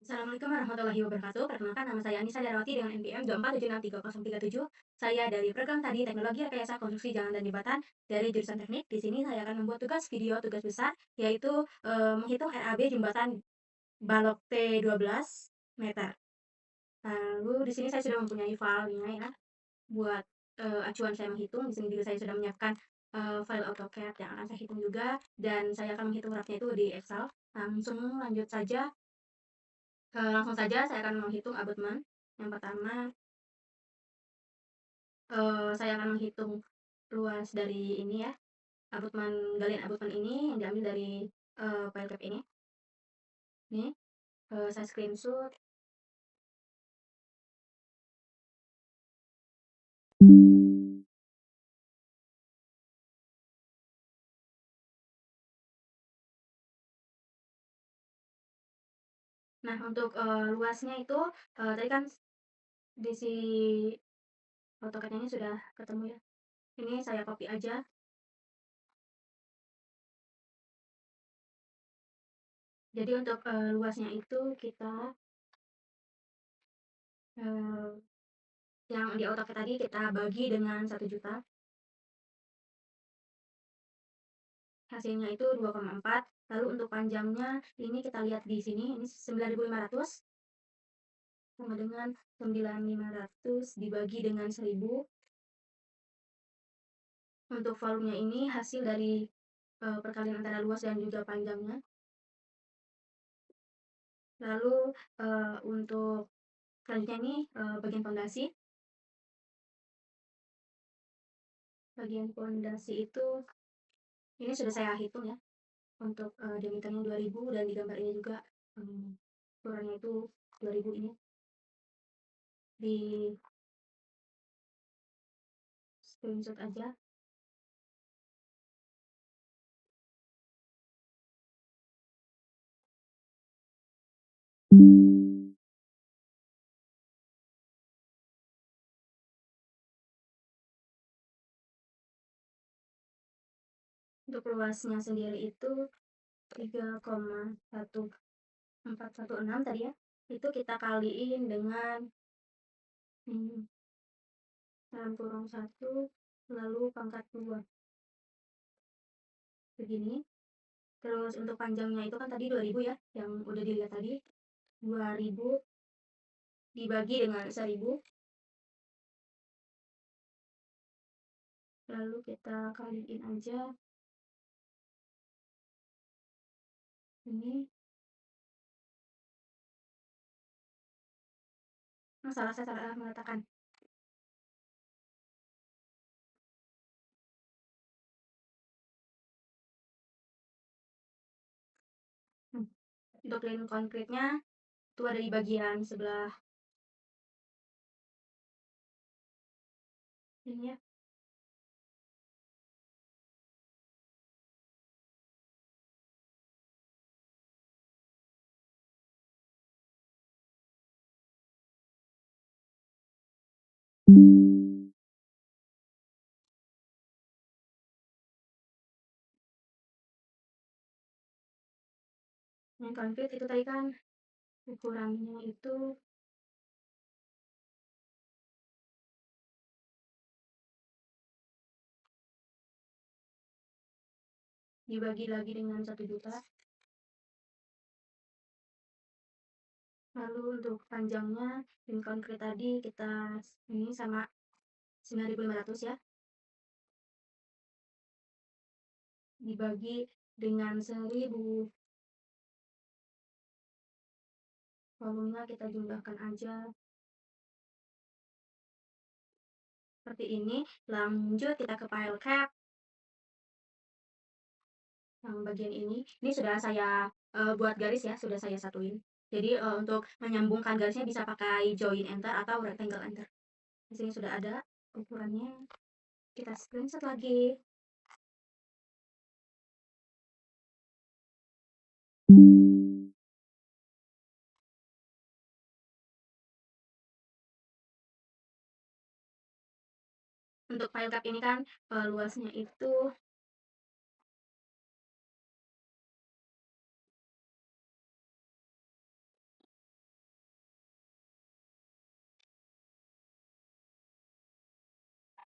Assalamualaikum warahmatullahi wabarakatuh. Perkenalkan nama saya Anissa Darawati dengan NPM 2476337. Saya dari program tadi Teknologi Rekayasa Konstruksi Jalan dan Jembatan dari jurusan Teknik. Di sini saya akan membuat tugas besar yaitu menghitung RAB jembatan balok T12 meter. Lalu di sini saya sudah mempunyai filenya ya buat acuan saya menghitung. Di sini juga saya sudah menyiapkan file AutoCAD yang akan saya hitung juga dan saya akan menghitung rapnya itu di Excel. Langsung lanjut saja. Langsung saja saya akan menghitung abutmen. Yang pertama, saya akan menghitung luas dari ini ya, galian abutmen ini yang diambil dari, file cap ini. Nih, saya screenshot. Nah, untuk, luasnya itu, tadi kan di si AutoCAD ini sudah ketemu ya. Ini saya copy aja. Jadi untuk, luasnya itu kita, eee, yang di AutoCAD tadi kita bagi dengan 1 juta. Hasilnya itu 2,4. Lalu untuk panjangnya ini kita lihat di sini, ini 9.500 sama dengan 9.500 dibagi dengan 1.000. Untuk volumenya ini hasil dari perkalian antara luas dan juga panjangnya. Lalu untuk selanjutnya ini bagian fondasi. Bagian fondasi itu ini sudah saya hitung ya. Untuk diameternya 2.000 dan di gambar ini juga ukurannya itu 2.000 ini. Di screenshot aja. Untuk luasnya sendiri itu 3,1416 tadi ya. Itu kita kaliin dengan dalam kurung 1 lalu pangkat 2. Begini. Terus untuk panjangnya itu kan tadi 2.000 ya, yang udah dilihat tadi. 2.000 dibagi dengan 1.000. Lalu kita kaliin aja. Ini. Saya salah mengatakan. Untuk link konkretnya itu ada di bagian sebelah ini ya. Yang konkret itu tadi kan ukurannya itu dibagi lagi dengan 1 juta. Lalu untuk panjangnya link konkret tadi kita ini sama 9.500 ya. Dibagi dengan 1.000. Volumenya kita jumlahkan aja. Seperti ini. Lanjut kita ke file cap. Yang bagian ini sudah saya buat garis ya, sudah saya satuin. Jadi untuk menyambungkan garisnya bisa pakai join enter atau rectangle enter. Di sini sudah ada ukurannya. Kita screenshot lagi. Untuk file cap ini kan luasnya itu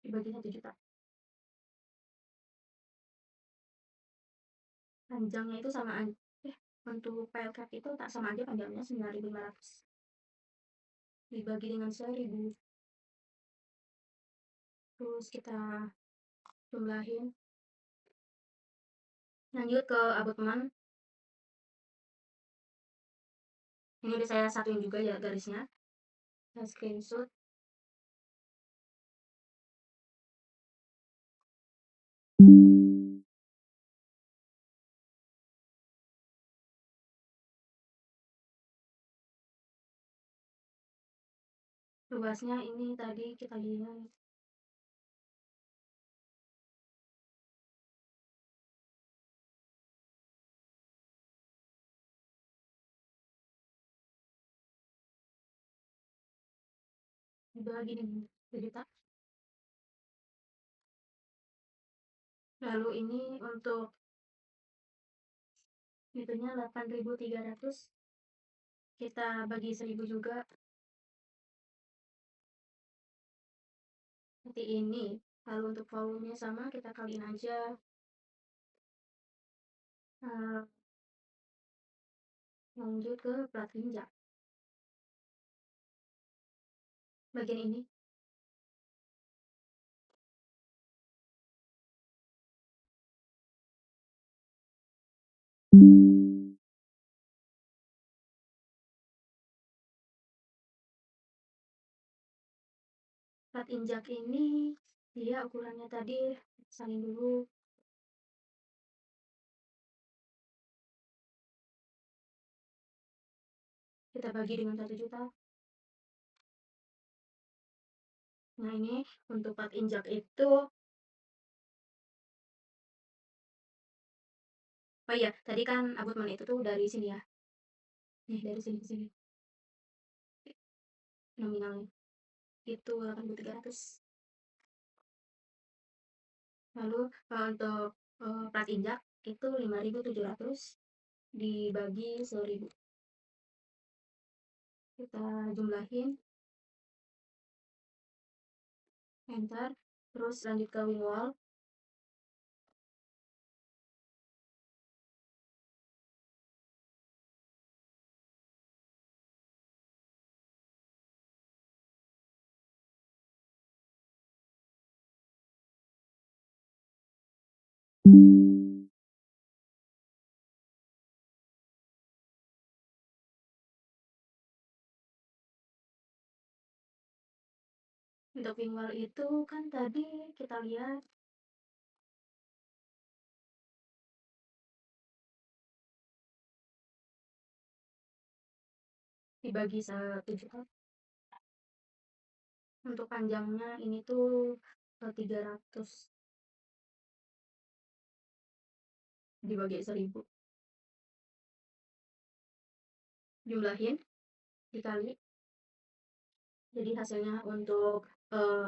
dibagi 1 juta. Panjangnya itu samaan untuk file cap itu tak sama aja, panjangnya 9.500 dibagi dengan 1.000, terus kita jumlahin. Lanjut ke abutmen. Ini udah saya satuin juga ya garisnya, saya screenshot. Luasnya ini tadi kita lihat dibagi dengan 1 juta. Lalu ini untuk itunya 8.300, kita bagi 1.000 juga seperti ini. Lalu untuk volumenya sama, kita kaliin aja. Lanjut ke plat injak bagian ini. Plat injak ini dia ukurannya tadi salin dulu. Kita bagi dengan 1 juta. Nah, ini untuk plat injak itu, oh iya, tadi kan abutmen itu tuh dari sini ya. Nih, dari sini ke sini. Nominalnya itu 8.300. Lalu untuk plat injak itu 5.700 dibagi 1.000. Kita jumlahin, enter, terus lanjut ke wing wall. Untuk wing wall itu kan tadi kita lihat dibagi 1 juta. Untuk panjangnya ini tuh 300 dibagi 1.000. Jumlahin, dikali. Jadi hasilnya untuk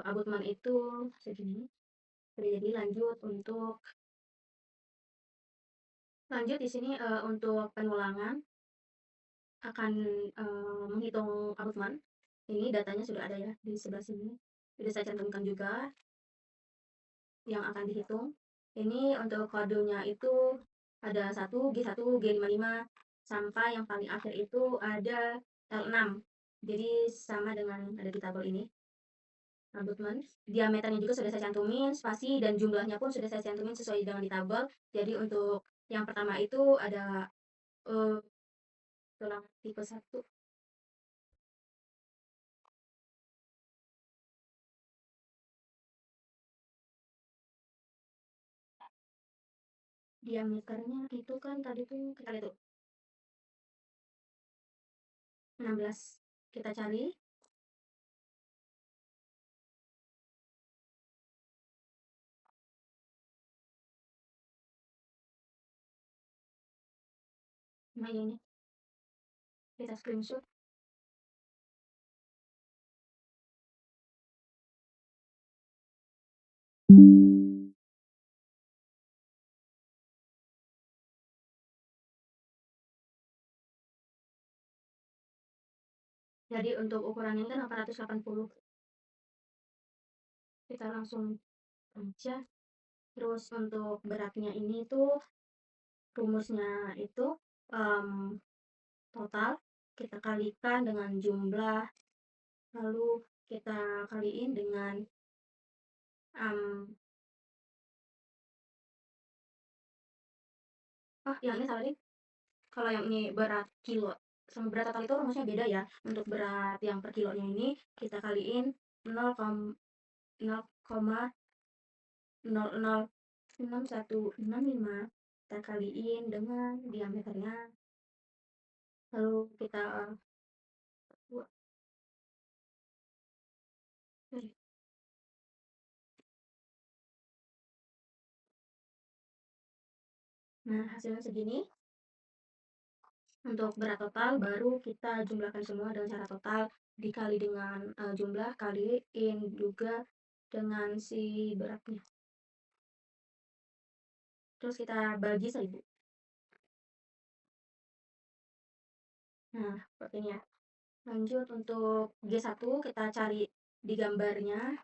abutmen itu segini. Jadi lanjut di sini untuk penulangan akan menghitung abutmen. Ini datanya sudah ada ya di sebelah sini. Sudah saya cantumkan juga yang akan dihitung. Ini untuk kodenya itu ada 1 G1 G55 sampai yang paling akhir itu ada L6. Jadi sama dengan ada di tabel ini. Abutmen diameternya juga sudah saya cantumin, spasi dan jumlahnya pun sudah saya cantumin sesuai dengan di tabel. Jadi untuk yang pertama itu ada tulang tipe 1. Diameternya itu kan tadi tuh kita lihat tuh 16. Kita cari. Nah, ini kita screenshot. Jadi untuk ukuran ini kan 880. kita langsung aja. Terus untuk beratnya ini tuh rumusnya itu total kita kalikan dengan jumlah, lalu kita kaliin dengan yang ini salah deh. Kalau yang ini berat kilo sama berat total itu rumusnya beda ya. Untuk berat yang per kilonya ini kita kaliin 0,0006165, kita kaliin dengan diameternya, lalu kita buat. Nah, hasilnya segini. Untuk berat total baru kita jumlahkan semua dengan cara total dikali dengan jumlah kaliin juga dengan si beratnya. Terus kita bagi 1000. Nah, seperti ini ya. Lanjut untuk G1 kita cari di gambarnya.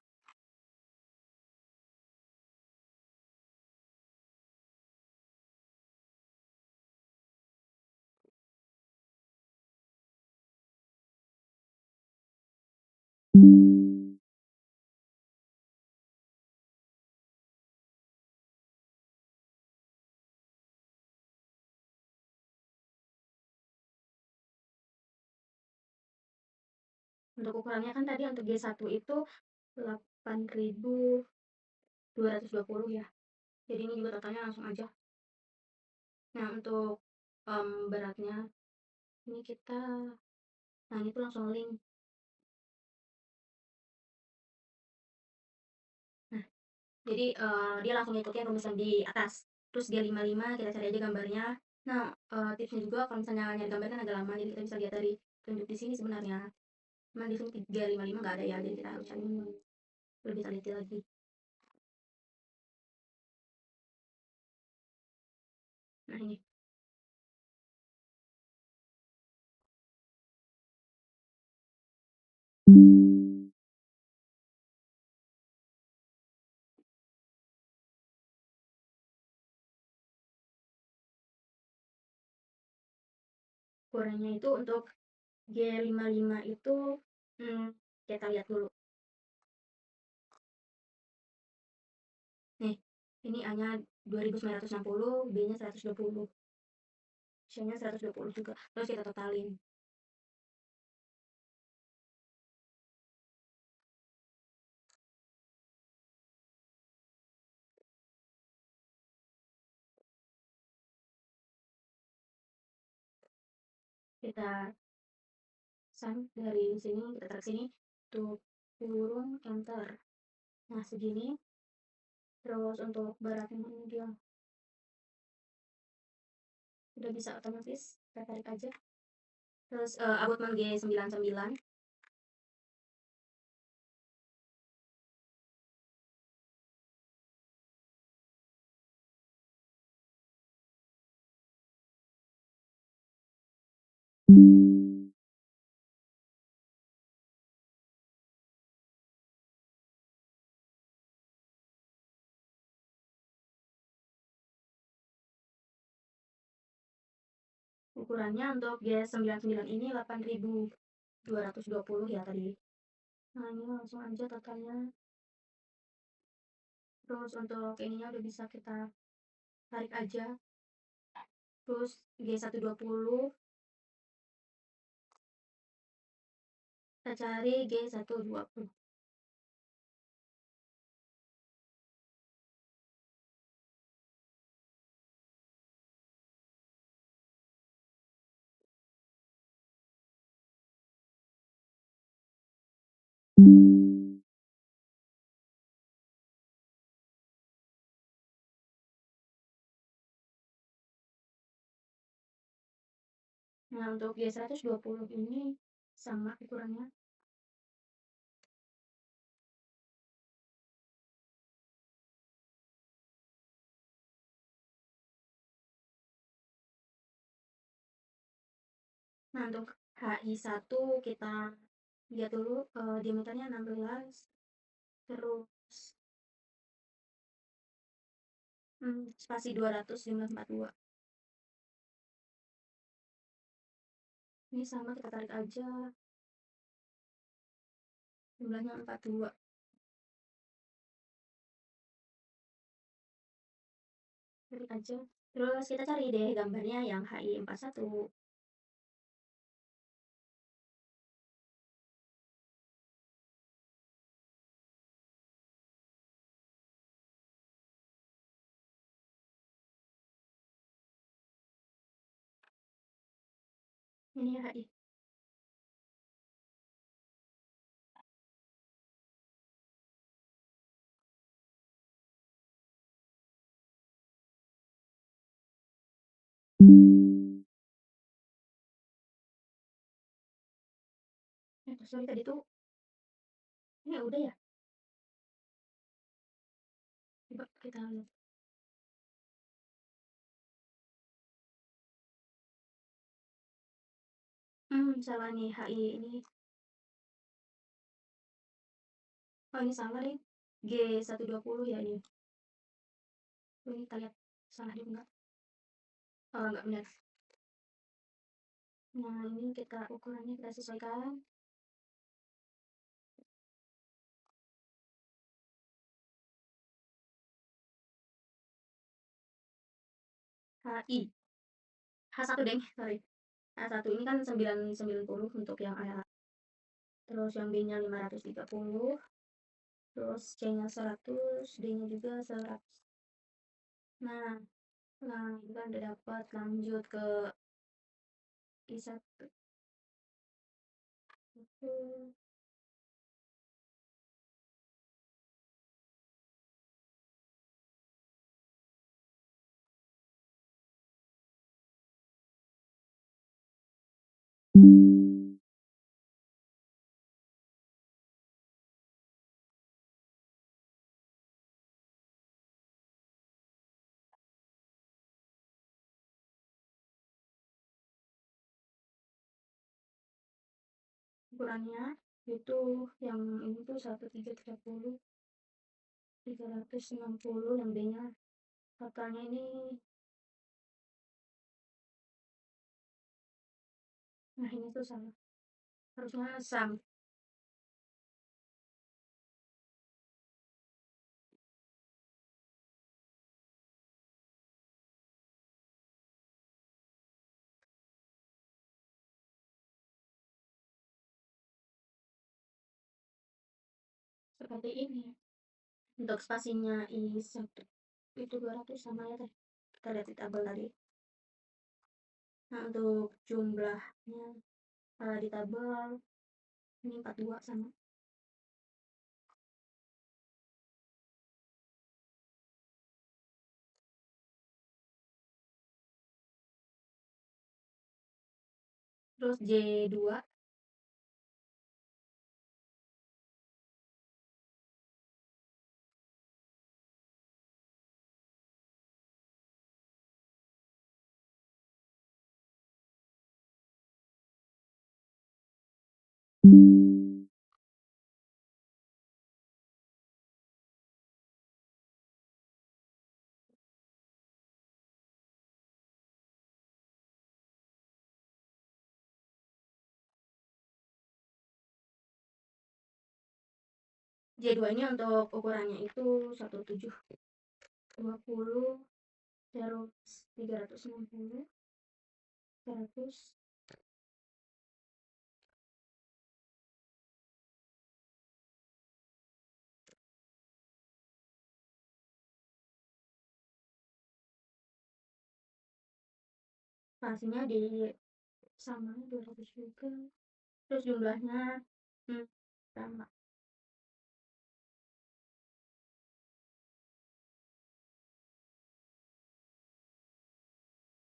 Untuk ukurannya kan tadi untuk G1 itu 8.220 ya. Jadi ini juga totalnya langsung aja. Nah, untuk beratnya ini kita, nah ini tuh langsung link. Nah, jadi dia langsung ngikutin rumus yang di atas. Terus dia 55 kita cari aja gambarnya. Nah, tipsnya juga kalau misalnya nyari gambar kan agak lama, jadi kita bisa lihat dari tunjuk di sini sebenarnya. Cuman di sini 355 nggak ada ya, jadi kita harus cari lebih teliti lagi. Nah, ini. Ukurannya itu untuk G55 itu kita lihat dulu. Nih, ini A-nya 2960, B-nya 120. C-nya 120 juga. Terus kita totalin. Kita sum dari sini, kita tarik sini, tuh kurung enter. Nah, segini. Terus untuk beratnya ini dia udah bisa otomatis, kita tarik aja. Terus abutment G99. Ukurannya untuk G99 ini 8.220 ya tadi. Nah, ini langsung aja totalnya. Terus untuk ininya udah bisa kita tarik aja. Terus G120 kita cari G120. Nah, untuk G120 ini sama ukurannya. Nah, untuk HI1 kita lihat dulu diameternya 16. Terus Spasi 200 jumlah 42. Ini sama, kita tarik aja. Jumlahnya 42. Tarik aja. Terus kita cari deh gambarnya yang HI 41. Ini ya HI. Sorry tadi tuh ini udah ya. Coba kita lihat. Salah nih HI ini. Oh, ini salah nih. G120 ya ini. Ini kita lihat salah juga enggak? Oh, enggak benar. Nah, ini kita ukurannya kita sesuaikan. HI. H1 deng, sorry. H1 ini kan 990 untuk yang A. Terus yang B-nya 530. Terus C-nya 100, D-nya juga 100. Nah, ini kan udah dapat. Lanjut ke I1. Oke. Ukurannya itu yang ini tuh 1330, 360, yang B-nya totalnya ini. Nah, ini tuh salah. Harusnya sam. Seperti ini. Untuk spasinya I1 itu 200 sama ya teh. Kita lihat di tabel tadi. Nah, untuk jumlahnya di tabel ini 42 sama. Terus J2 J2 ini untuk ukurannya itu 1720, terus 360, 100. Spasinya di sama 200 juga. Terus jumlahnya sama.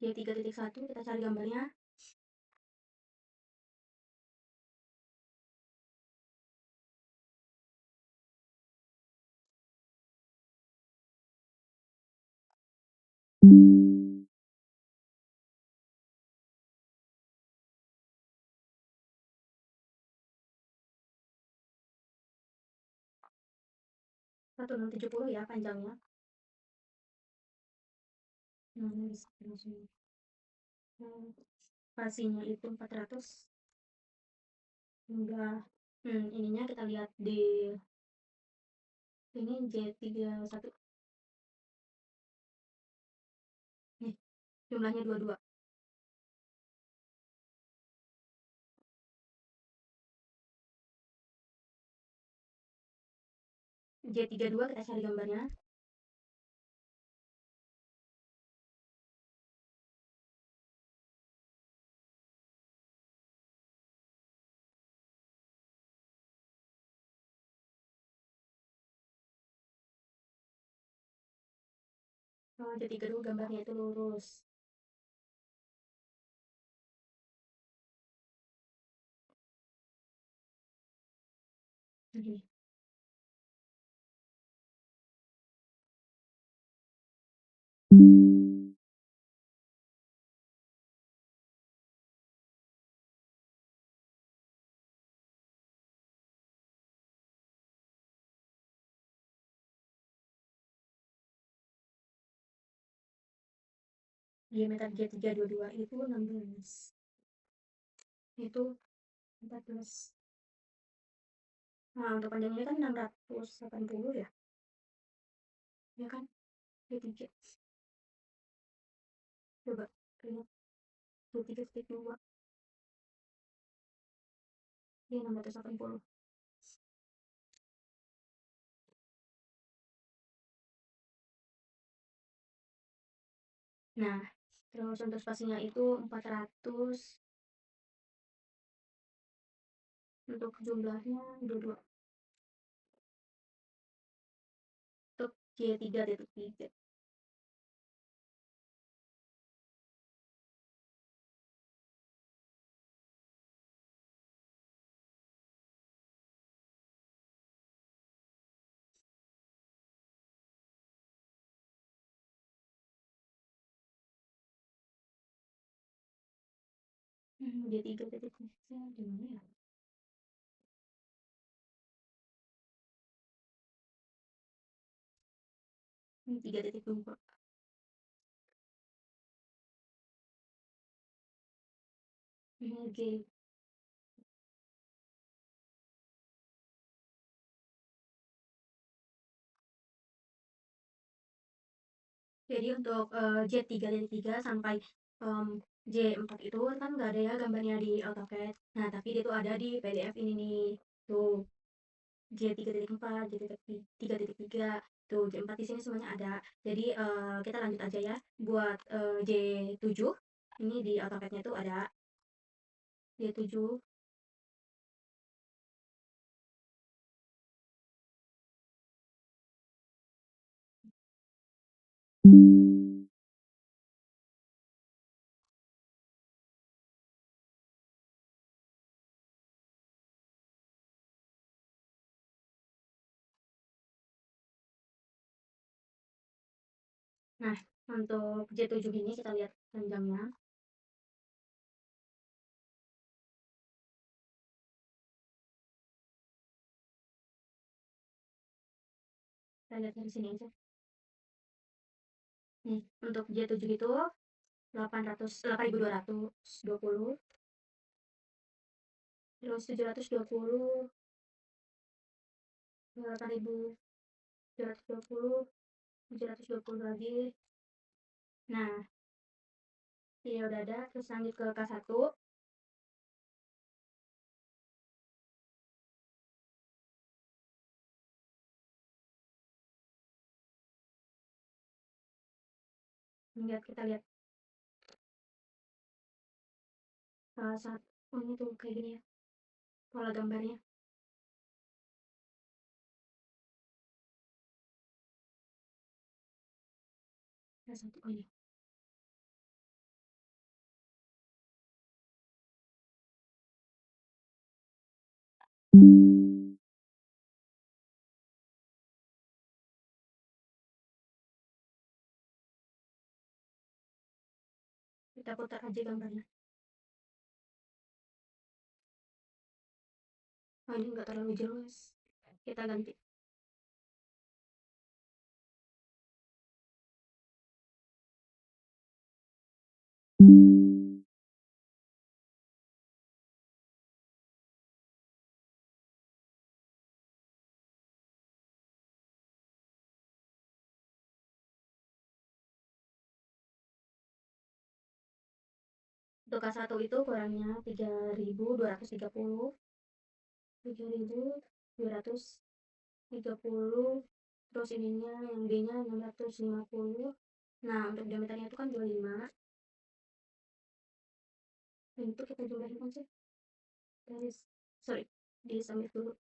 J3.1 kita cari gambarnya. 1670 ya panjangnya. Bisa langsung. Spasinya itu 400 hingga ininya kita lihat di ini J31 nih, jumlahnya 22. J32 kita cari gambarnya. J32 gambarnya itu lurus. Ini. Diameter J322 itu 16. Itu 14. Nah, untuk panjangnya kan 680 ya. Ya kan? J3. Coba lihat. J3,2. Ini 680. Nah, terus untuk spasinya itu 400. Untuk jumlahnya 22. Untuk J3,3. J3,3 di mana ya? Ini 3,2. Ini G. Jadi untuk J3,3 sampai J4 itu kan nggak ada ya gambarnya di AutoCAD. Nah, tapi dia tuh ada di PDF ini nih. Tuh, J3,4, J3,3, tuh J4 di sini semuanya ada. Jadi kita lanjut aja ya. Buat J7, ini di AutoCAD-nya tuh ada J7. Nah, untuk J7 ini kita lihat panjangnya. Kita lihat dari sini aja. Nih, untuk J7 itu 8.220, terus 720, 8.720, 720 lagi. Nah, ini udah ada. Terus lanjut ke K1. Kita lihat K1. Oh, ini tuh kayak gini ya pola gambarnya. K1 oh ini. Kita putar aja gambarnya. Oh, ini nggak terlalu jelas. Kita ganti. Untuk K1 itu kurangnya 3.230, 3.230, terus ininya yang B-nya 650. Nah, untuk diameternya itu kan 25. Dan itu kita jumlahin aja. Garis, sorry, di submit dulu.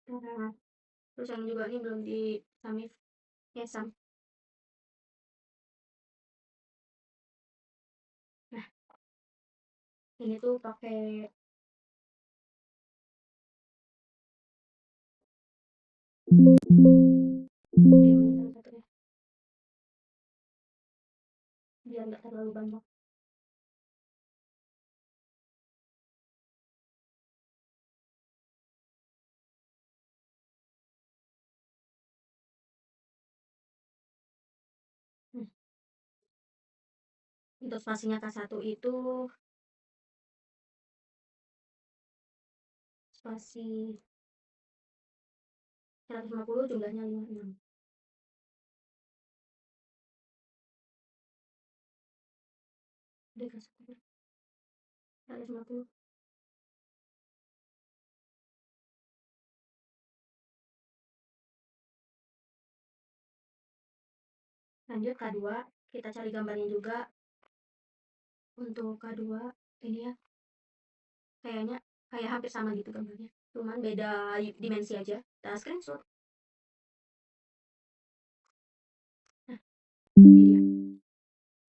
Nah, terus yang juga ini belum di submit, ya sum. Nah, ini tuh pakai diameter satu ya, biar nggak terlalu banyak. Hmm. Untuk spasinya K1 itu spasi 150, jumlahnya 56. Udah K1 150. Lanjut K2, kita cari gambarnya juga. Untuk K2 ini ya, kayaknya kayak hampir sama gitu gambarnya, cuman beda dimensi aja. Kita screenshot. Nah, ini dia.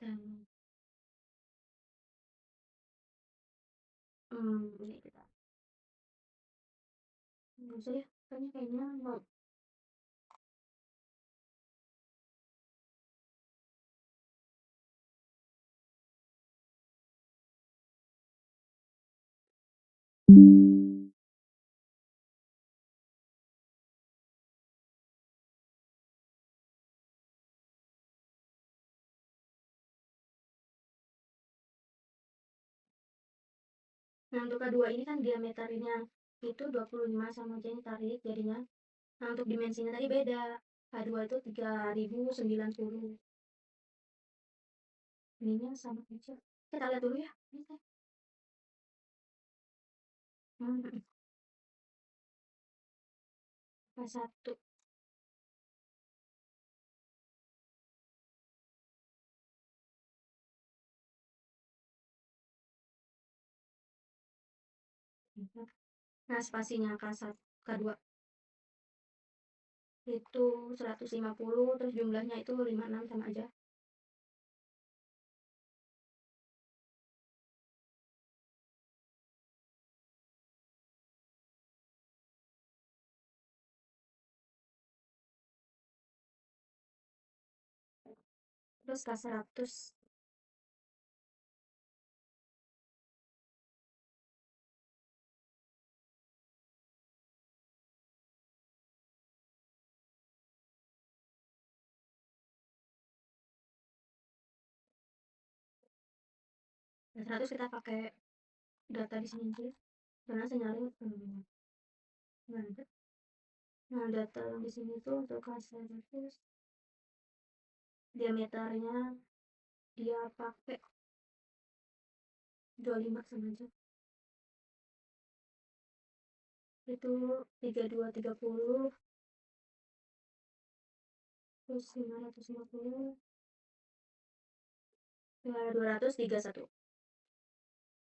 Dan ini kita nggak usah ya, kayaknya mau. Nah, untuk K2 ini kan diameternya itu 25 sama aja ini tarik jadinya. Nah, untuk dimensinya tadi beda. K2 itu 3090. Ininya sama aja. Kita lihat dulu ya. Ini kan. Hmm, K1. Nah, spasinya K1, K2 itu 150, terus jumlahnya itu 56 sama aja. Terus K100, K100 kita pakai data di sini aja karena sinyalnya nggak. Nah, data yang di sini tuh untuk K100 diameternya dia pakai 25 sama aja. Itu 3230, terus 550, 231.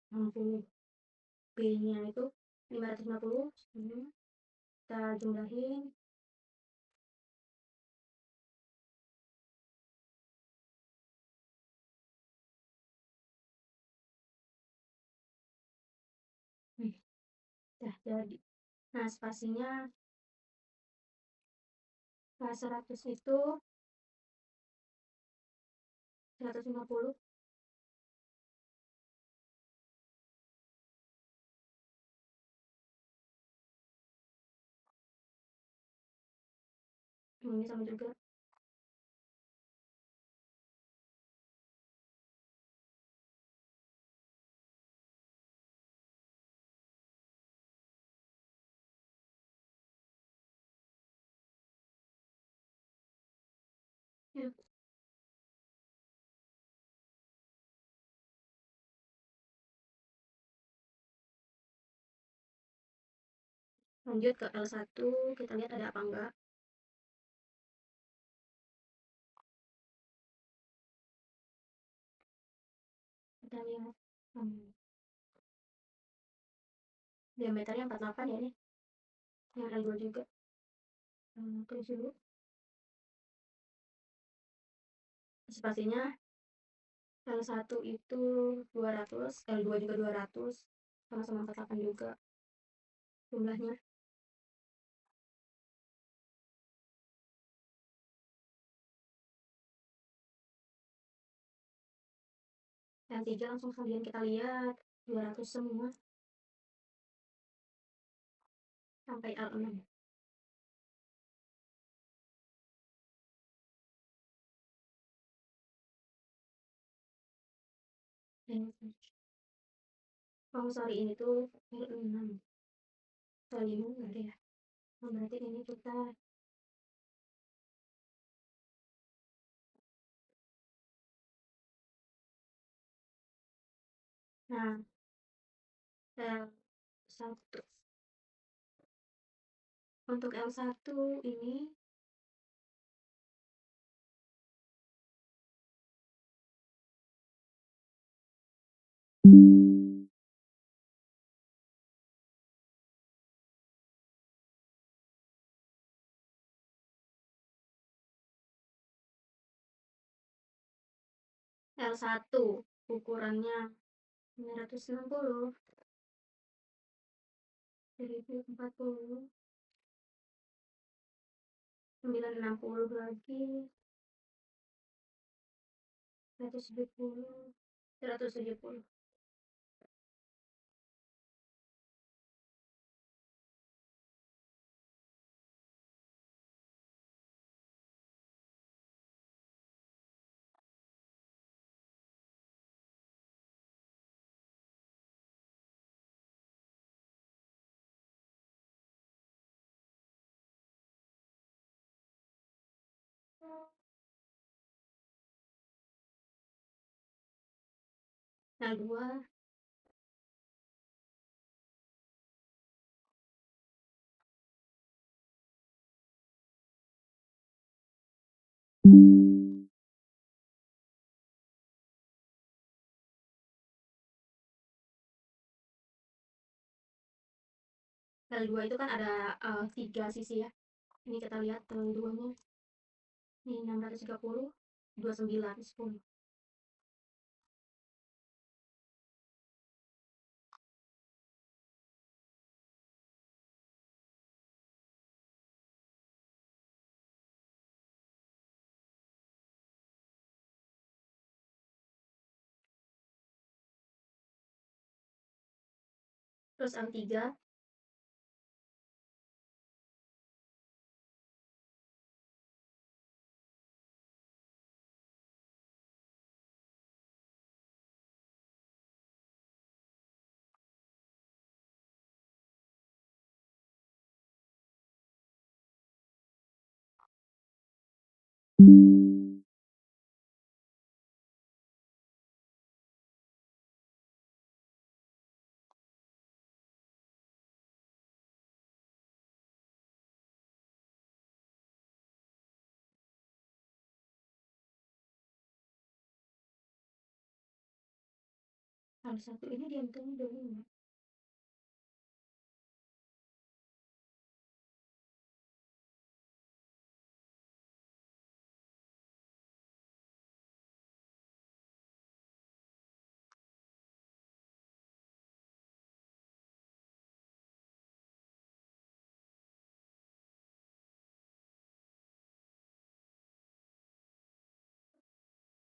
60. B-nya itu 550. Kita jumlahin. Nih, dah jadi. Nah, spasinya K100 itu 150. Ini sama juga. Lanjut ke L1, kita lihat ada apa enggak. Kita lihat diameternya 48 ya nih, yang L2 juga. Tulis dulu spasinya. L1 itu 200, L2 juga 200, sama-sama 48 juga jumlahnya. L3 langsung kalian kita lihat 200 semua sampai L6. Oh sorry, ini tuh L6, L5 enggak ada ya. Oh, berarti ini kita nah L1 untuk L1 ini L1 ukurannya 960 1040 960 lagi 170 170. L2 L2 itu kan ada 3 sisi ya. Ini kita lihat L2 nya ini 630 29 10. Terus L3 L1 ini diameternya 25.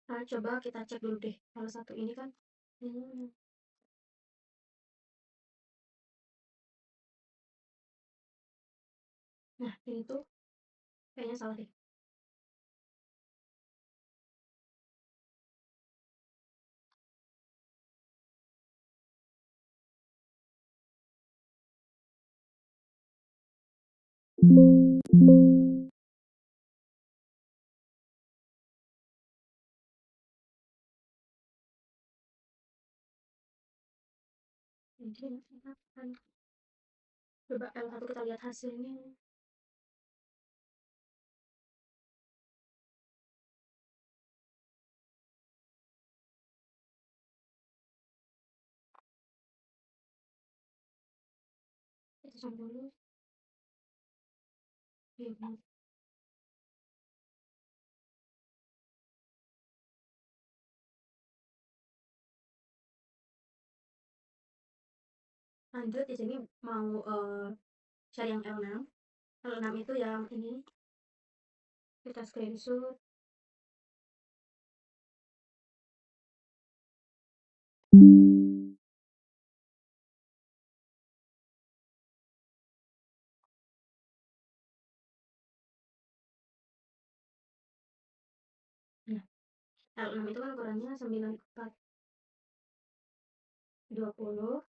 Nah, coba kita cek dulu deh. L1 ini kan nah ini tuh kayaknya salah deh. Ini Coba L1 kita lihat hasilnya. Itu sama dulu. Iya, benar. Lanjut di sini mau cari yang L6. L6 itu yang ini kita screenshot. Nah, L6 itu kan ukurannya 9420,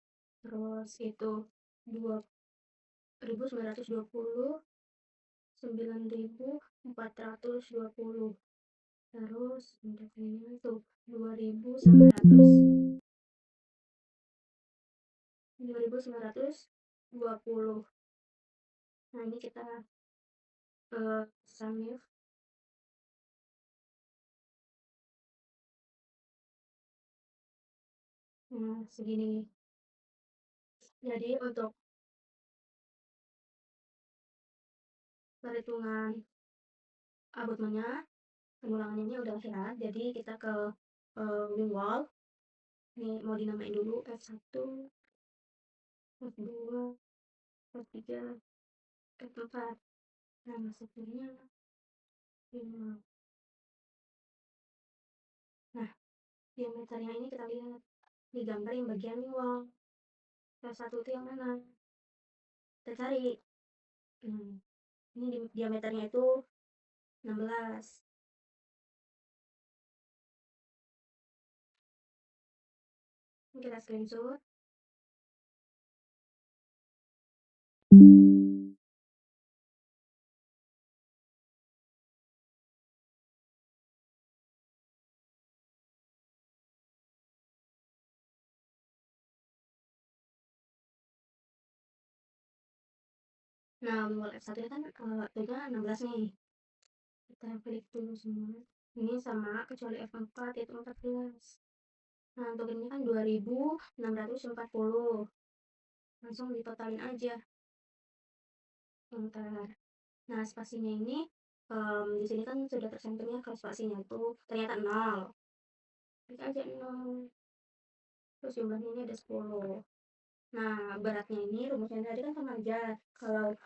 terus itu 2920, 9420, terus indeksnya itu 2920. Nah, ini kita save. Nah, segini. Jadi untuk perhitungan abutmennya, pengulangannya udah ya. Jadi kita ke wall. Ini mau dinamain dulu F1, F2, F3, F4. Nah, masuknya 5. Nah, diameternya ini kita lihat di gambar yang bagian wall. F1 itu yang mana? Kita cari. Ini diameternya itu 16. Ini kita screenshot. Nah, wall F1 nya kan waktunya 16 nih. Kita klik dulu semua. Ini sama kecuali F4 itu 14. Nah, untuk ini kan 2640. Langsung ditotalin aja. Bentar. Nah, spasinya ini di sini kan sudah tercantumnya kalau spasinya itu ternyata 0. Klik aja 0. Terus jumlahnya ini ada 10. Nah, beratnya ini rumusnya tadi kan sama aja. Kalau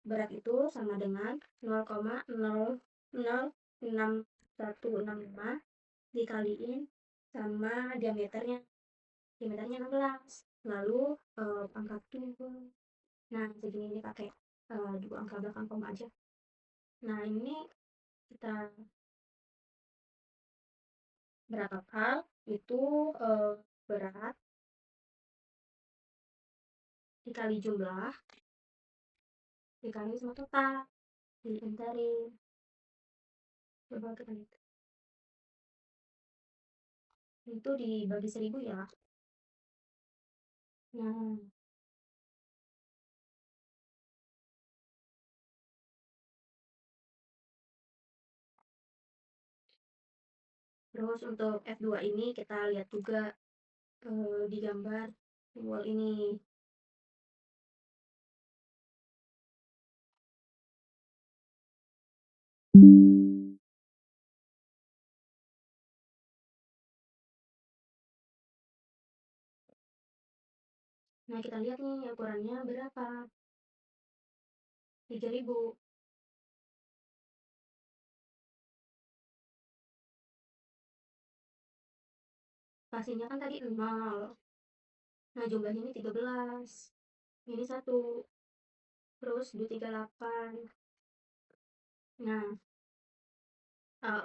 berat itu sama dengan 0,006165 dikaliin sama diameternya. Diameternya 16. Lalu pangkat 2. Nah, segini ini pakai 2 angka belakang koma aja. Nah, ini kita berapa kal itu berat dikali jumlah dikali sama total diinterin. Coba kita lihat itu dibagi 1000 ya. Nah, terus untuk F2 ini kita lihat juga di gambar wall ini. Nah, kita lihat nih ukurannya berapa. 3000. Pastinya kan tadi 0. Nah, jumlahnya ini 13. Ini 1. Terus 238. Nah,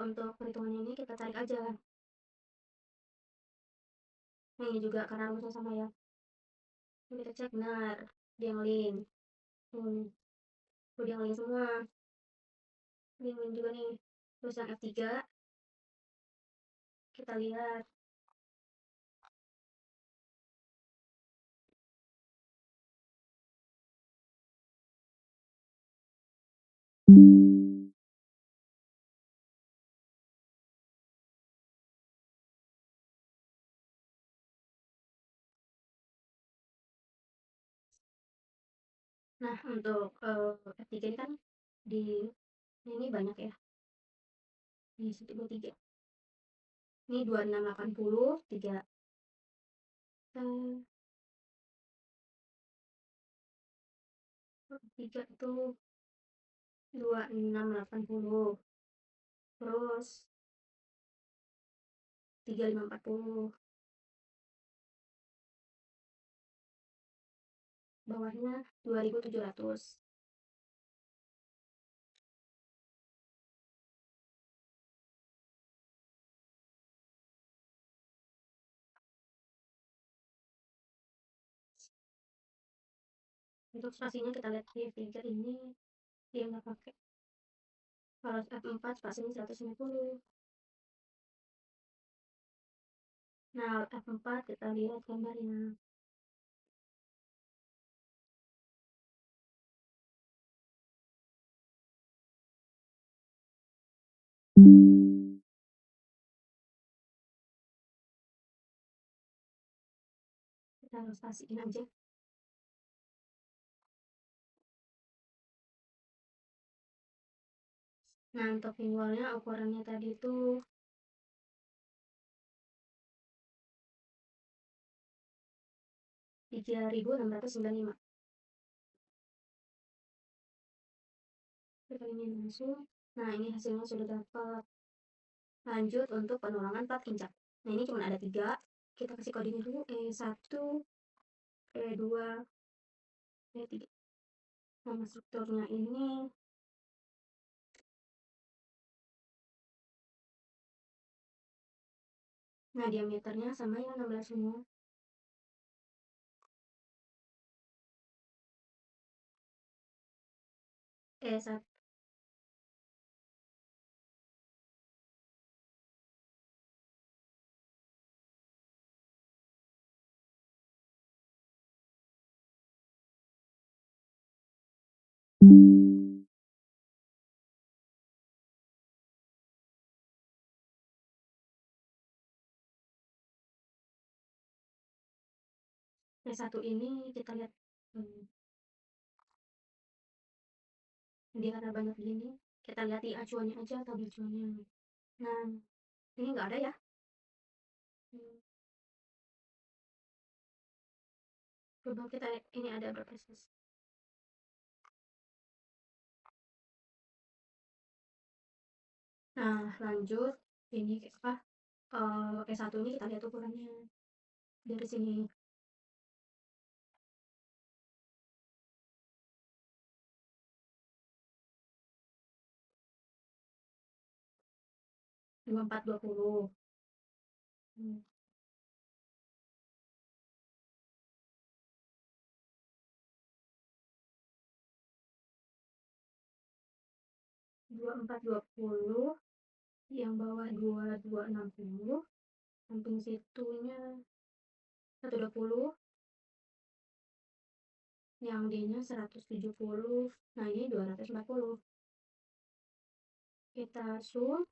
untuk perhitungannya ini kita tarik aja. Nah, ini juga karena rumusnya sama ya. Ini kita cek benar. Dia ngelin. Udah ngelin semua. Ini ngelin juga nih. Terus yang F3 kita lihat. Nah, untuk, F3 ini kan di ini banyak ya, di 123. Ini 2680, 3, 3 itu 2680, terus 3540, bawahnya 2700. Untuk spasinya kita lihat di F3 ini dia nggak pakai. Kalau F4 spasinya 150. Nah, F4 kita lihat gambarnya. Kita harus pastiin aja. Nah, untuk pinwallnya ukurannya tadi itu 3695. Kita ini langsung. Nah, ini hasilnya sudah dapat. Lanjut untuk penulangan plat injak. Nah, ini cuma ada 3. Kita kasih kodenya dulu, E1, E2, E3. Nama strukturnya ini, nah diameternya sama ya 16 semua. E1, E1 ini kita lihat, dia karena banyak gini, kita lihat di acuannya aja atau di acuannya. Nah, ini nggak ada ya. Hmm, Coba kita lihat ini ada berapa sis. Nah, lanjut ini apa? E1 ini kita lihat ukurannya dari sini. 2420. Hmm, 2420, yang bawah 2260, samping situnya 120, yang D-nya 170. Nah, ini 240. Kita zoom.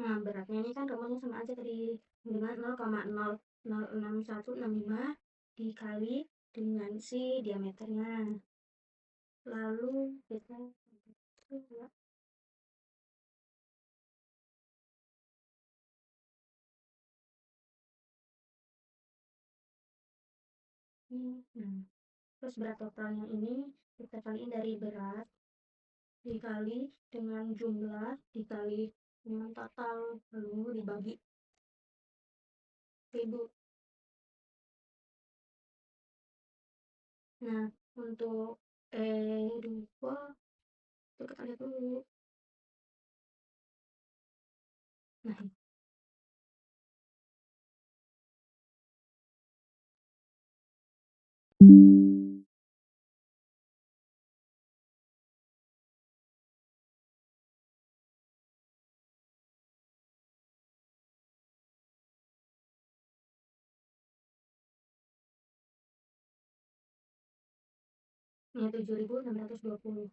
Nah, beratnya ini kan rumusnya sama aja tadi dengan 0,0066165 dikali dengan si diameternya. Lalu kita coba ini. Nah, terus berat totalnya ini kita kaliin dari berat dikali dengan jumlah dikali dengan total lalu dibagi 1000. Nah, untuk E2 itu kita lihat dulu. Nah, ini 7.620.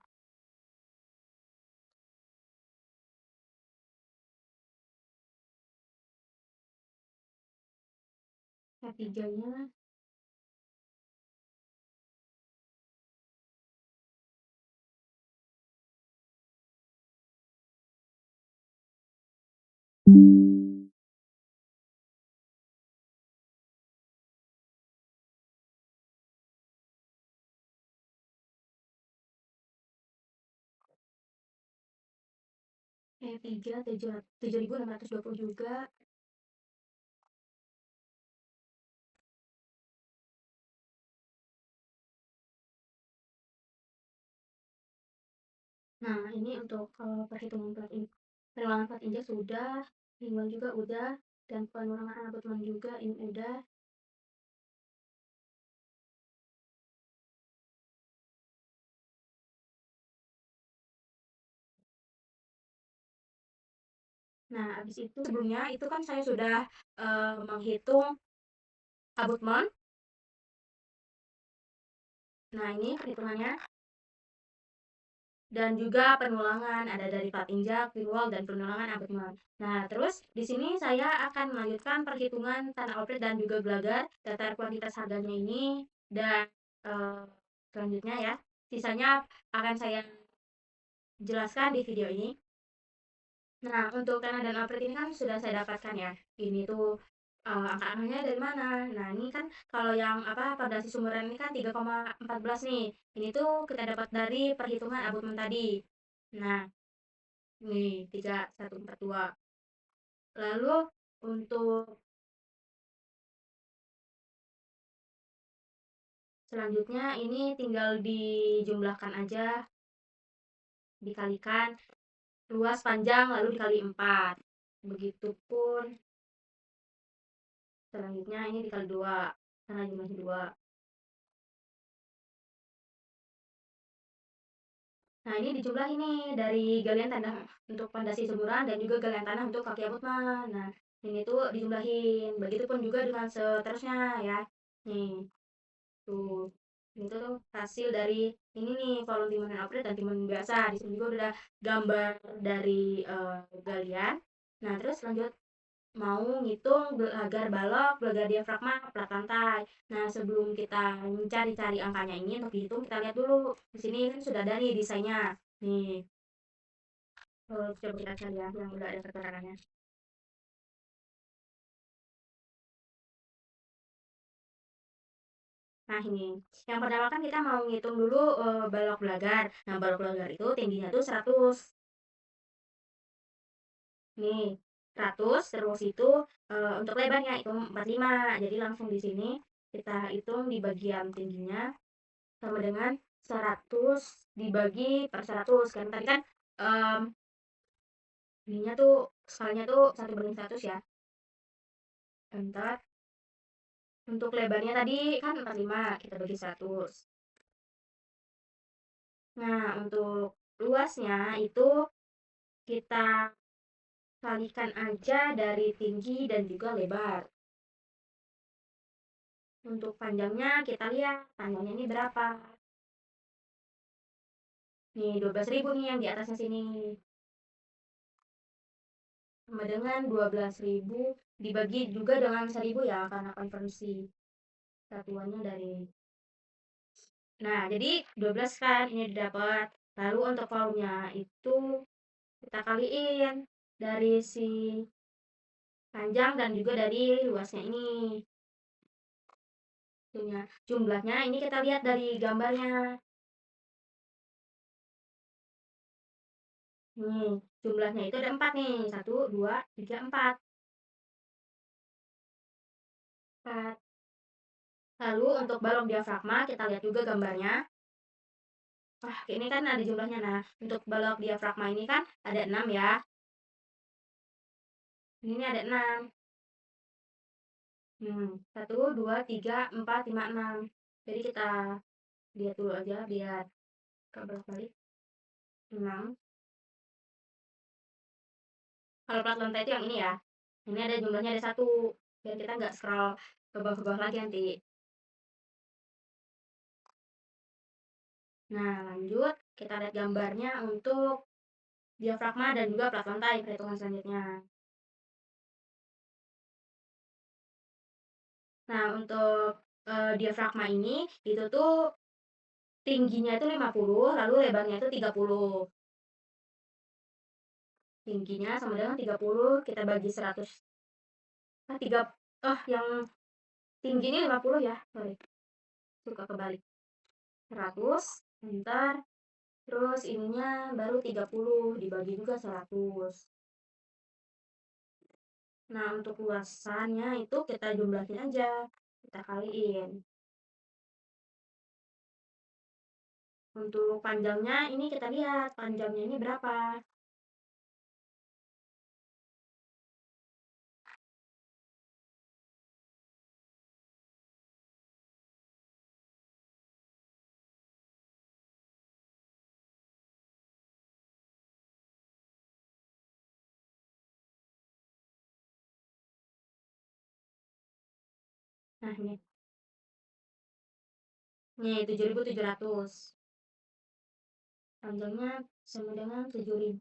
F3-nya E3 7.620 juga. Nah, ini untuk perhitungan penurunan plat injek sudah, bimbang juga udah, dan penurunan abutmen juga ini udah. Nah, habis itu sebelumnya itu kan saya sudah menghitung abutmen. Nah, ini perhitungannya. Dan juga penulangan ada dari plat injak, pinwall, dan penulangan abutmen. Nah, terus di sini saya akan melanjutkan perhitungan tanah outlet dan juga gelagar, data kuantitas harganya ini, dan eh, selanjutnya ya, sisanya akan saya jelaskan di video ini. Nah, untuk tanah dan outlet ini kan sudah saya dapatkan ya. Ini tuh angka-angkanya dari mana? Nah, ini kan kalau yang apa pondasi sumberan ini kan 3,14 nih. Ini tuh kita dapat dari perhitungan abutmen tadi. Nah, nih 3.142. Lalu untuk selanjutnya ini tinggal dijumlahkan aja, dikalikan luas panjang lalu dikali 4. Begitupun selanjutnya ini dikali 2 karena jumlahnya 2. Nah, ini dijumlah ini dari galian tanah untuk pondasi semburan dan juga galian tanah untuk kaki abutmen. Nah, ini tuh dijumlahin. Begitupun juga dengan seterusnya ya. Nih, tuh. Ini tuh hasil dari ini nih volume timun dan outlet dan timun biasa. Di sini juga udah gambar dari galian. Nah, terus lanjut mau ngitung agar balok, gelagar diafragma, plat lantai. Nah, sebelum kita mencari-cari angkanya ini untuk dihitung, kita lihat dulu. Di sini kan sudah ada nih desainnya. Nih, coba kita cari ya yang udah ada keterangannya. Nah, ini. Yang pertama kan kita mau ngitung dulu balok gelagar. Nah, balok gelagar itu tingginya tuh 100. Nih, 100 terus itu untuk lebarnya itu 45. Jadi langsung di sini kita hitung di bagian tingginya sama dengan 100 dibagi per 100 kan tadi kan um, ininya tuh skalanya tuh 1 banding 100 ya. Bentar. Untuk lebarnya tadi kan 45 kita bagi 100. Nah, untuk luasnya itu kita kalikan aja dari tinggi dan juga lebar. Untuk panjangnya kita lihat panjangnya ini berapa. Nih 12.000 nih yang di atasnya sini. Sama dengan 12.000 dibagi juga dengan 1.000 ya karena konversi satuannya dari. Nah, jadi 12 kan ini didapat. Lalu untuk volumenya itu kita kaliin dari si panjang dan juga dari luasnya ini. Jumlahnya ini kita lihat dari gambarnya. Nih, jumlahnya itu ada 4 nih. 1, 2, 3, 4. 4. Lalu untuk balok diafragma kita lihat juga gambarnya. Wah, ini kan ada jumlahnya. Nah, untuk balok diafragma ini kan ada 6 ya. Ini ada 6. 1, 2, 3, 4, 5, 6. Jadi kita lihat dulu aja biar gak bolak-balik. 6. Kalau plat lantai itu yang ini ya. Ini ada jumlahnya ada 1. Biar kita nggak scroll ke bawah-bawah lagi nanti. Nah, lanjut kita lihat gambarnya untuk diafragma dan juga plat lantai perhitungan selanjutnya. Nah, untuk diafragma ini itu tuh tingginya itu 50, lalu lebarnya itu 30. Tingginya sama dengan 30, kita bagi 100. Ah, 3 yang tingginya 50 ya. Sorry. Suka kebalik. 100, enter. Terus ininya baru 30 dibagi juga 100. Nah, untuk luasannya itu kita jumlahin aja. Kita kaliin. Untuk panjangnya ini kita lihat panjangnya ini berapa. Nah, ini. Nih, 7.700. Panjangnya sama dengan 7.700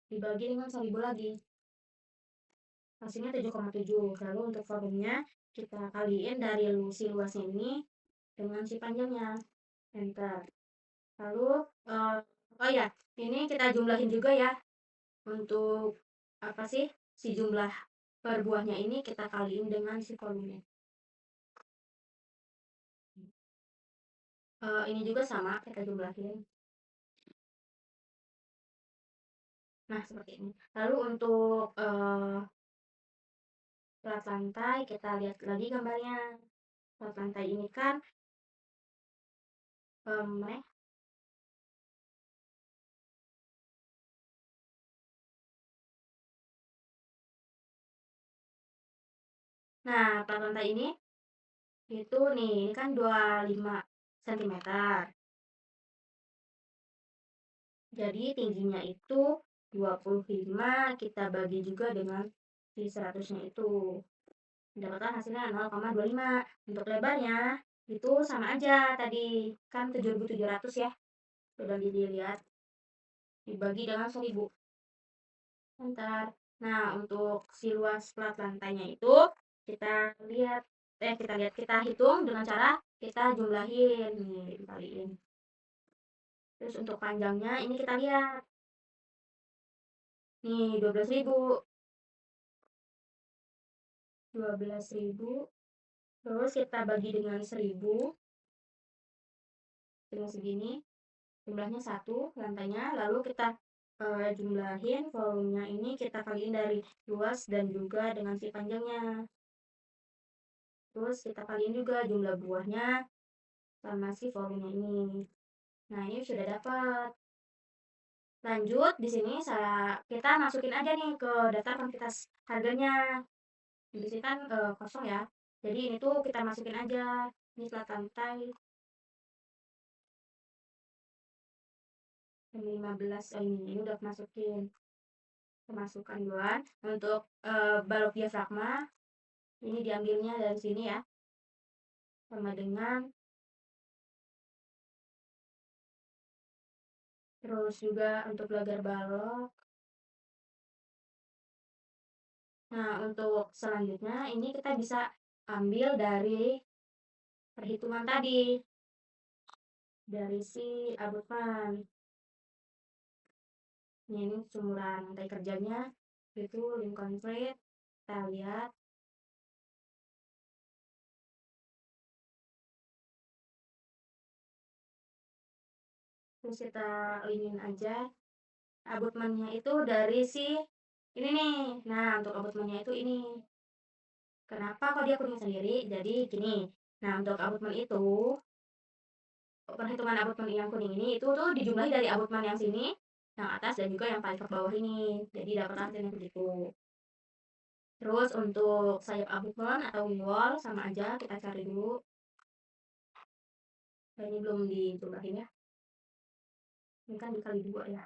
dibagi dengan 1.000 lagi. Hasilnya 7,7. Lalu untuk volumenya kita kaliin dari si luasnya ini dengan si panjangnya. Enter. Lalu, oh ya, ini kita jumlahin juga ya. Untuk apa sih? Si jumlah per buahnya ini kita kaliin dengan si volumenya. Ini juga sama, kita jumlahin. Nah, seperti ini. Lalu untuk plat lantai, kita lihat lagi gambarnya. Plat lantai ini kan mana? Nah, plat lantai ini itu nih, ini kan 25 cm. Jadi tingginya itu 25, kita bagi juga dengan si 100-nya itu. Mendapatkan hasilnya 0,25. Untuk lebarnya itu sama aja tadi, kan 7.700 ya. Sudah dilihat. Dibagi dengan 1.000. Bentar. Nah, untuk si luas plat lantainya itu kita lihat kita hitung dengan cara kita jumlahin nih, dikaliin. Terus untuk panjangnya ini kita lihat. Nih, 12.000. 12.000. Terus kita bagi dengan 1.000 dengan segini. Jumlahnya 1 lantainya, lalu kita jumlahin volumenya ini kita kaliin dari luas dan juga dengan si panjangnya. Terus kita kaliin juga jumlah buahnya sama si volumenya ini. Nah, ini sudah dapat. Lanjut, di sini kita masukin aja nih ke daftar kuantitas harganya. Di sini kan kosong ya. Jadi ini tuh kita masukin aja. Ini plat lantai 15. Oh, ini udah masukin. Masukkan duluan. Untuk balok diafragma ini diambilnya dari sini ya. Sama dengan terus juga untuk lagar balok. Nah, untuk selanjutnya ini kita bisa ambil dari perhitungan tadi. Dari si abutman. Ini sumuran lantai kerjanya itu link konkret. Kita lihat. Terus kita linkin aja. Abutmannya itu dari si ini nih. Nah, untuk abutmannya itu ini. Kenapa kok dia kuning sendiri? Jadi gini. Nah, untuk abutman itu perhitungan abutman yang kuning ini itu tuh dijumlahi dari abutman yang sini yang atas dan juga yang paling ke bawah ini. Jadi dapatlah hasilnya begitu. Terus untuk sayap abutment atau wall sama aja, kita cari dulu. Nah, ini belum dijumlahin ya. Ini kan dikali 2 ya.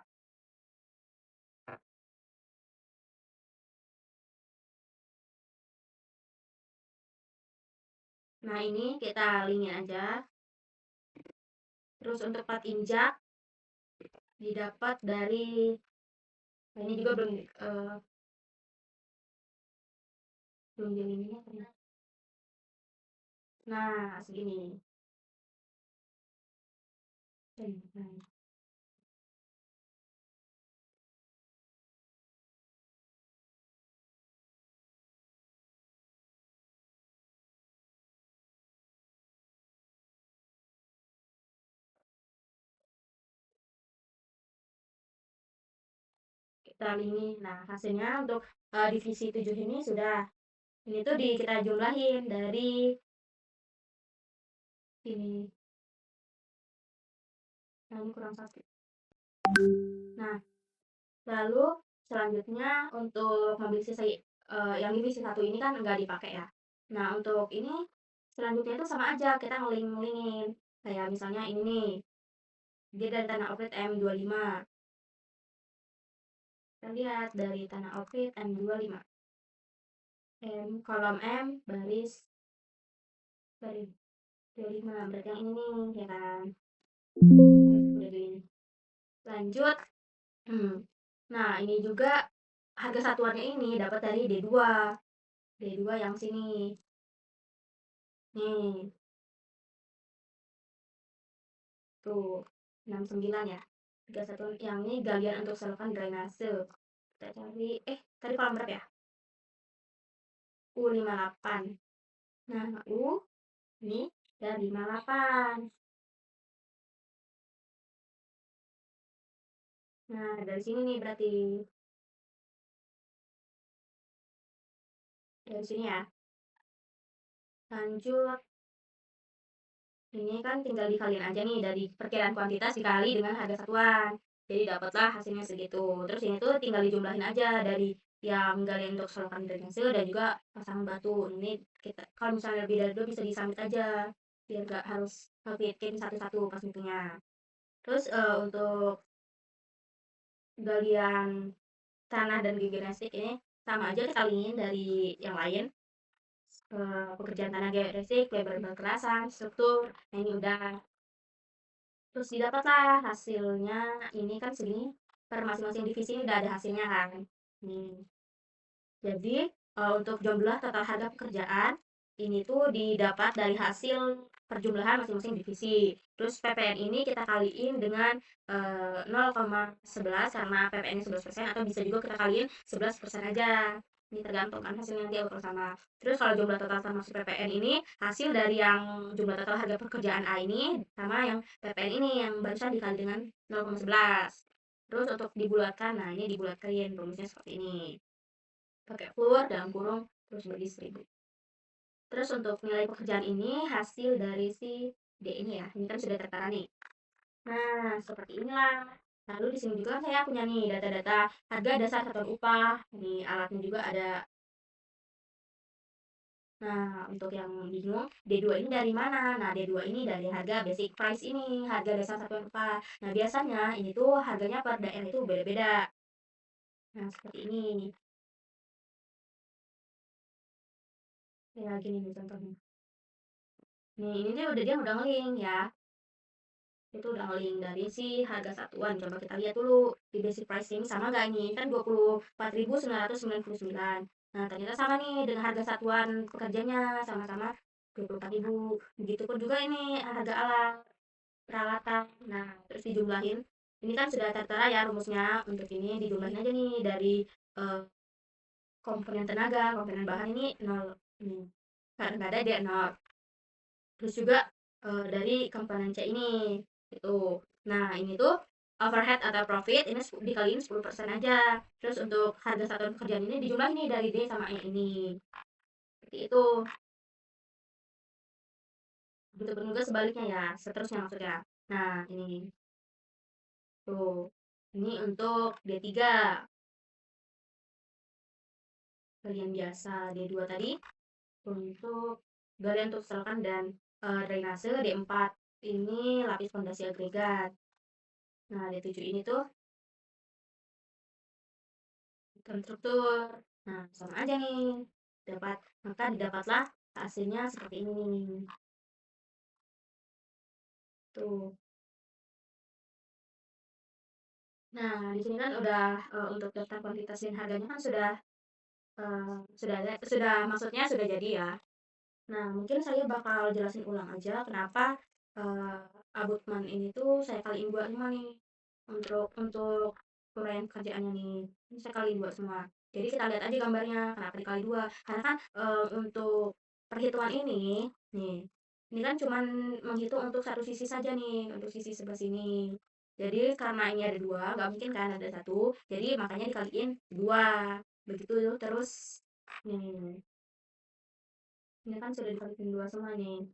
Nah, ini kita lingin aja. Terus untuk plat injak didapat dari, nah ini juga belum dilinginnya ternyata. Nah, segini. Nah, kita lingin. Nah, hasilnya untuk divisi 7 ini sudah. Ini tuh kita jumlahin dari ini. Nah, ini kurang satu. Nah, lalu selanjutnya untuk mobil sisi yang divisi 1 ini kan nggak dipakai ya. Nah, untuk ini selanjutnya itu sama aja, kita ngeling-ngelingin. Kayak misalnya ini nih, dia dari tanah outfit M25. Kita lihat dari tanah outfit M25. Kolom M baris 25, berarti yang ini nih, ya kan? Udah gini. Lanjut. Nah, ini juga harga satuannya ini dapat dari D2. D2 yang sini. Nih, tuh 69 ya. Harga satuan yang ini galian untuk selokan drainase. Kita cari tadi kolam berapa ya? U58. Nah, U ini dan 58. Nah, dari sini nih berarti. Dari sini ya. Lanjut. Ini kan tinggal dikaliin aja nih dari perkiraan kuantitas dikali dengan harga satuan. Jadi dapatlah hasilnya segitu. Terus ini tuh tinggal dijumlahin aja dari yang galian untuk selokan drainase dan juga pasang batu. Ini kita kalau misalnya lebih dari 2 bisa disamit aja biar gak harus ngefitin satu-satu pas ngitungnya. Terus untuk galian tanah dan geogestik ini sama aja dikaliin dari yang lain. Pekerjaan tanah geogestik, lebar berkerasan, struktur, nah ini udah. Terus didapatlah hasilnya, ini kan segini, per masing-masing divisi ini udah ada hasilnya kan. Nih. Jadi, untuk jumlah total harga pekerjaan, ini tuh didapat dari hasil perjumlahan masing-masing divisi. Terus PPN ini kita kaliin dengan 0,11 karena PPN-nya 11% atau bisa juga kita kaliin 11% aja. Ini tergantung kan hasilnya nanti ukur sama. Terus kalau jumlah total termasuk PPN ini hasil dari yang jumlah total harga pekerjaan A ini sama yang PPN ini yang barusan dikali dengan 0,11. Terus untuk dibulatkan, nah ini dibulatkan rumusnya seperti ini. Pakai keluar dalam kurung terus berdistribusi. Terus untuk nilai pekerjaan ini hasil dari si D ini ya. Ini kan sudah tertera nih. Nah, seperti inilah. Lalu di sini juga saya punya nih data-data harga dasar satuan upah. Ini alatnya juga ada. Nah, untuk yang bingung, D2 ini dari mana? Nah, D2 ini dari harga basic price ini, harga dasar satuan upah. Nah, biasanya ini tuh harganya per daerah itu beda-beda. Nah, seperti ini. Ya, gini nih contohnya. Nih, ini dia udah ngeling ya. Itu udah ngeling dari si harga satuan. Coba kita lihat dulu di basic price ini sama nggak ini? Kan 24.999. Nah, ternyata sama nih dengan harga satuan pekerjanya sama-sama 24.000. Begitupun juga ini harga alat peralatan. Nah, terus dijumlahin. Ini kan sudah tertera ya rumusnya. Untuk ini dijumlahin aja nih dari eh, komponen tenaga, komponen bahan ini 0 ini. Karena nggak ada dia 0. Terus juga dari komponen C ini itu. Nah, ini tuh overhead atau profit ini dikaliin 10% aja. Terus untuk harga satuan pekerjaan ini dijumlahin nih dari D sama E ini. Seperti itu. Begitu juga sebaliknya ya, seterusnya maksudnya. Nah, ini tuh. Ini untuk D3 galian biasa, D2 tadi untuk galian untuk selokan dan drainase, D4 ini lapis fondasi agregat. Nah, D7 ini tuh konstruktur. Nah, sama aja nih. Maka didapatlah hasilnya seperti ini. Tuh. Nah, di sini kan udah untuk daftar kuantitas dan harganya kan sudah maksudnya sudah jadi ya. Nah, mungkin saya bakal jelasin ulang aja kenapa eh, abutmen ini tuh saya kaliin dua semua nih untuk uraian kerjaannya nih. Ini saya kaliin dua semua. Jadi kita lihat aja gambarnya kenapa dikali dua. Karena kan untuk perhitungan nih, ini kan cuman menghitung untuk satu sisi saja nih, untuk sisi sebelah sini. Jadi karena ini ada dua, nggak mungkin kan ada satu. Jadi makanya dikaliin dua. Begitu terus nih. Ini kan sudah dikaliin dua semua nih.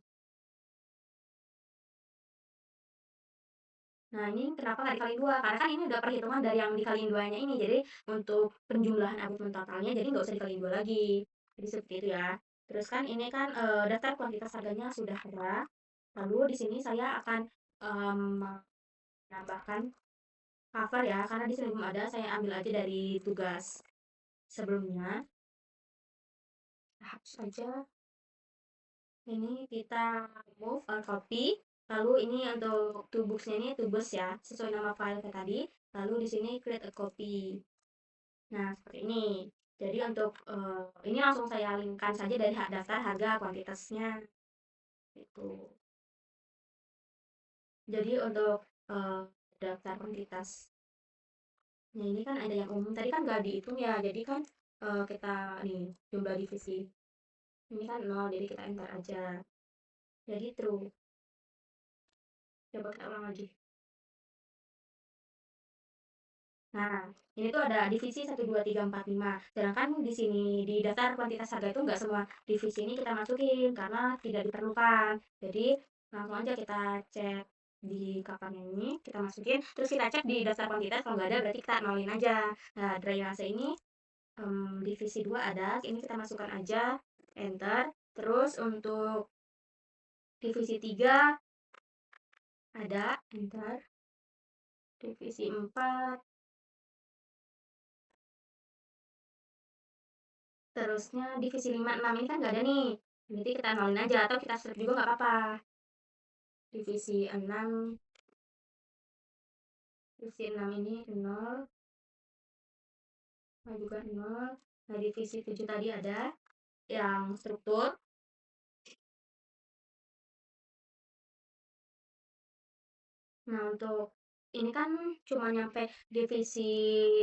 Nah, ini kenapa nggak dikali dua? Karena kan ini udah perhitungan dari yang dikaliin duanya ini. Jadi untuk penjumlahan argumen totalnya, jadi nggak usah dikaliin dua lagi. Jadi seperti itu ya. Terus kan ini kan daftar kuantitas harganya sudah ada. Lalu di sini saya akan menambahkan cover ya, karena di sini belum ada. Saya ambil aja dari tugas sebelumnya. Hapus aja. Ini kita move or copy. Lalu ini untuk toolbox-nya ini toolbox ya, sesuai nama file kayak tadi. Lalu di sini create a copy. Nah, seperti ini. Jadi untuk ini langsung saya linkkan saja dari daftar harga kuantitasnya itu. Jadi untuk daftar kuantitas. Nah, ini kan ada yang umum. Tadi kan nggak dihitung ya. Jadi kan kita nih jumlah divisi. Ini kan nol, jadi kita enter aja. Jadi true. Coba kita ulang lagi. Nah, ini tuh ada divisi 1, 2, 3, 4, 5. Sedangkan di sini di daftar kuantitas harga itu nggak semua divisi ini kita masukin karena tidak diperlukan. Jadi langsung aja kita cek di kapannya ini, kita masukin, terus kita cek di daftar kuantitas, kalau nggak ada berarti kita nolin aja. Nah, drainase ini divisi 2 ada, ini kita masukkan aja, enter. Terus untuk divisi 3 ada, enter. Divisi 4 terusnya divisi 5, 6 ini kan nggak ada nih. Berarti kita nolin aja atau kita strip juga nggak apa-apa. Divisi 6, divisi 6 ini 0, nah juga 0. Nah, divisi 7 tadi ada yang struktur. Nah, untuk ini kan cuma nyampe divisi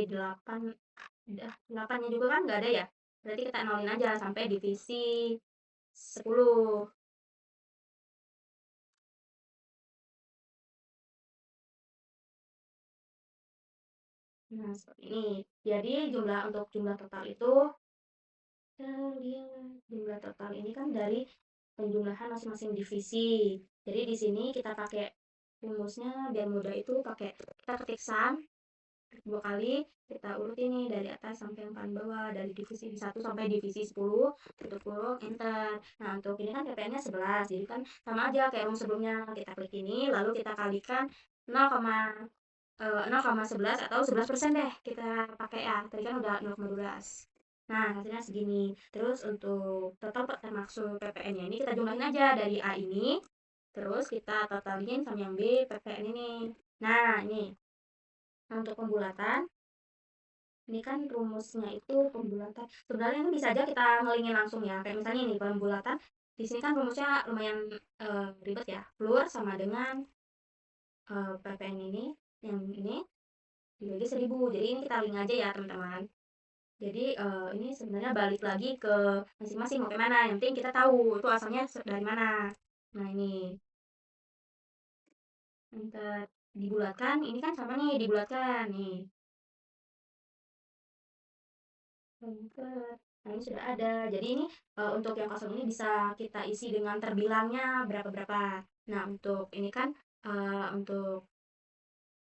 8, 8-nya juga kan nggak ada ya. Berarti kita nolin aja sampai divisi 10. Nah, seperti ini. Jadi untuk jumlah total itu jumlah total ini kan dari penjumlahan masing-masing divisi. Jadi di sini kita pakai rumusnya biar mudah itu pakai kita ketik sum dua kali, kita urut ini dari atas sampai yang paling bawah, dari divisi 1 sampai divisi 10, tutup kurung, enter. Nah, untuk ini kan ppn-nya 11, jadi kan sama aja kayak rumus sebelumnya, kita klik ini lalu kita kalikan 0,11 atau 11% deh kita pakai ya. Tadi kan udah 0,12. Nah, hasilnya segini. Terus untuk total termasuk PPN-nya ini kita jumlahin aja dari A ini. Terus kita totalin sama yang B PPN ini. Nah, ini. Nah, untuk pembulatan, ini kan rumusnya itu pembulatan. Sebenarnya ini bisa aja kita ngelingin langsung ya. Kayak misalnya ini pembulatan. Di sini kan rumusnya lumayan ribet ya. Fluor sama dengan PPN ini, yang ini dibagi 1000. Jadi ini kita link aja ya, teman-teman. Jadi ini sebenarnya balik lagi ke masing-masing mau ke mana. Yang penting kita tahu itu asalnya dari mana. Nah, ini enter dibulatkan. Ini kan sama nih dibulatkan nih. Enter. Nah, ini sudah ada. Jadi ini untuk yang kosong ini bisa kita isi dengan terbilangnya berapa-berapa. Nah, untuk ini kan untuk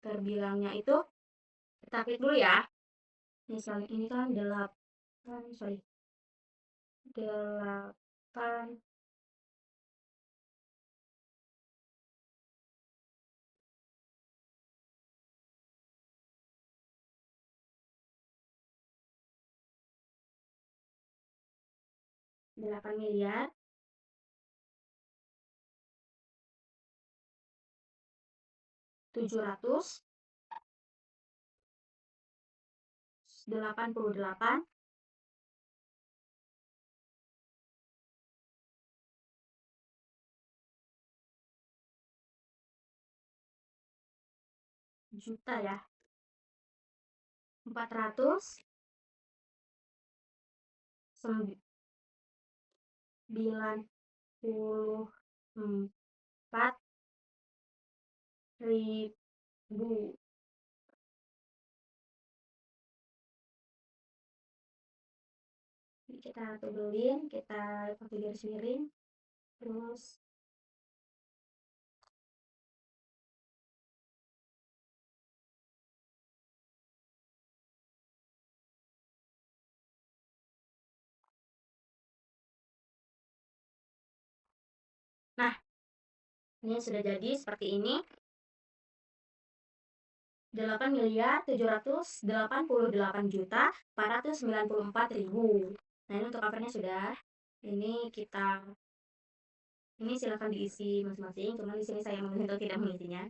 terbilangnya itu Kita klik dulu ya. Misalnya ini kan 8, sorry, 8 miliar 788 juta ya, 494.000. Kita tebelin, kita pakai garis miring, terus nah, ini sudah jadi seperti ini. 8.788.494.000. Nah, ini untuk covernya sudah. Ini silakan diisi masing-masing, cuma di sini saya memilih untuk tidak mengisinya.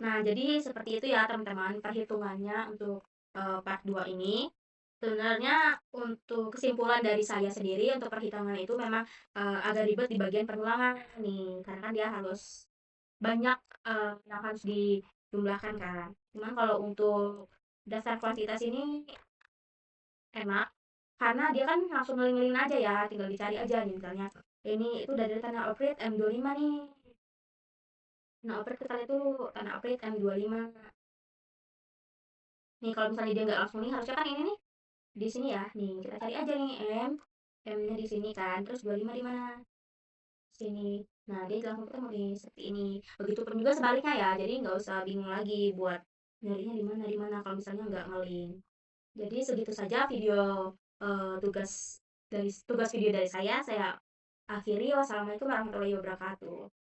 Nah, jadi seperti itu ya teman-teman perhitungannya untuk part 2 ini. Sebenarnya untuk kesimpulan dari saya sendiri untuk perhitungan itu memang agak ribet di bagian pengulangan nih, karena kan dia harus banyak yang harus dijumlahkan kan. Cuman kalau untuk dasar kuantitas ini enak, karena dia kan langsung ngeling-ngelingin aja ya, tinggal dicari aja nih misalnya. Ini itu dari tanah upgrade M25 nih. Tanah upgrade kita lihat tuh tanah upgrade M25. Nih kalau misalnya dia nggak langsung nih, harusnya kan ini nih di sini ya. Nih kita cari aja nih M-nya di sini kan. Terus 25 di mana? Sini. Nah, dia langsung ketemu nih seperti ini. Begitupun juga sebaliknya ya. Jadi nggak usah bingung lagi buat nyarinya di mana kalau misalnya nggak ngelink. Jadi segitu saja video tugas video dari saya. Saya akhiri. Wassalamualaikum warahmatullahi wabarakatuh.